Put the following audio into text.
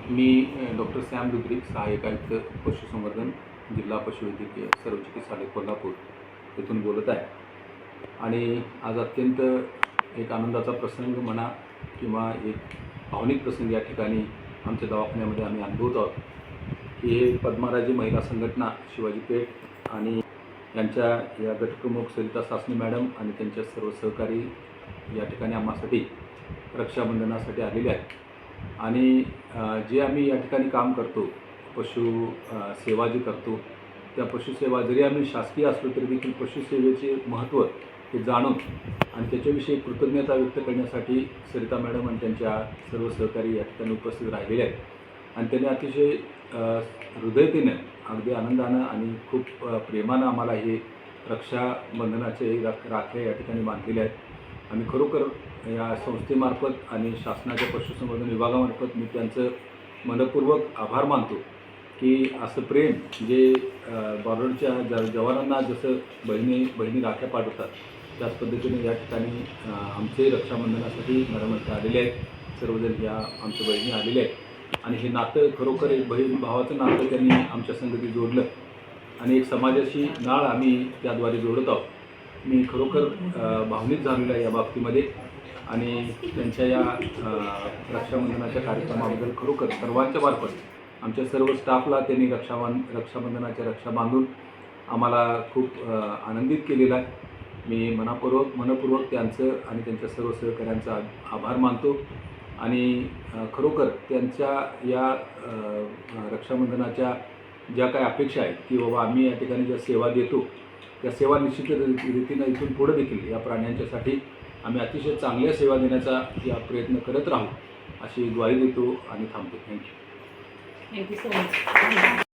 मी doctor Sam दुबरी, सहाय्यक आयुक्त पशुसंवर्धन, जिल्हा पशुवैद्यकीय सर्व चिकित्सालय कोल्हापूर येथून बोलत आहे. आणि आज अत्यंत एक आनंदाचा प्रसंग म्हणा किंवा एक भावनिक प्रसंग या ठिकाणी आमच्या दवाखान्यामध्ये आम्ही अनुभवत आहोत की हे पद्माराजी महिला संघटना शिवाजी पेठ आणि यांच्या या गटप्रमुख सरिता सासने मॅडम आणि त्यांच्या सर्व सहकारी या ठिकाणी आम्हासाठी रक्षाबंधनासाठी आलेले आहेत. आणि जे आम्ही या ठिकाणी काम करतो, सेवा जी करतो, त्या पशुसेवा जरी आम्ही शासकीय असलो तरी देखील पशुसेवेचे महत्त्व हे जाणून आणि त्याच्याविषयी कृतज्ञता व्यक्त करण्यासाठी सरिता मॅडम आणि त्यांच्या सर्व सहकारी या ठिकाणी उपस्थित राहिलेले आहेत. आणि त्यांनी अतिशय हृदयतेनं, अगदी आनंदानं आणि खूप प्रेमानं आम्हाला हे रक्षाबंधनाचे राख्या या ठिकाणी बांधलेले आहेत. आम्ही खरोखर या संस्थेमार्फत आणि शासनाच्या पशुसंवर्धन विभागामार्फत मी त्यांचं मनपूर्वक आभार मानतो की असं प्रेम जे बॉर्डरच्या जवानांना जसं बहिणी राख्या पाठवतात त्याच पद्धतीने या ठिकाणी आमचे रक्षाबंधनासाठी मॅडम इथे आलेले आहेत. सर्वजण या आमच्या बहिणी आलेल्या आहेत आणि हे नातं खरोखर एक बहीण भावाचं नातं त्यांनी आमच्या संगती जोडलं आणि एक समाजाशी नाळ आम्ही त्याद्वारे जोडत आहोत. मी खरोखर भावनिक झालेलो आहे या बाबतीमध्ये आणि त्यांच्या या रक्षाबंधनाच्या कार्यक्रमाबद्दल खरोखर सर्वांच्या मार्फत आमच्या सर्व स्टाफला त्यांनी रक्षाबंधनाच्या रक्षा बांधून आम्हाला खूप आनंदित केलेला आहे. मी मनपूर्वक त्यांचं आणि त्यांच्या सर्व सहकाऱ्यांचा आभार मानतो आणि खरोखर त्यांच्या या रक्षाबंधनाच्या ज्या काही अपेक्षा आहेत की बाबा आम्ही या ठिकाणी ज्या सेवा देतो त्या सेवा निश्चित रीतीनं इथून पुढे देखील या प्राण्यांच्यासाठी आम्ही अतिशय चांगल्या सेवा देण्याचा या प्रयत्न करत राहू अशी ग्वाही देतो आणि थांबतो. थँक्यू. Thank you so much.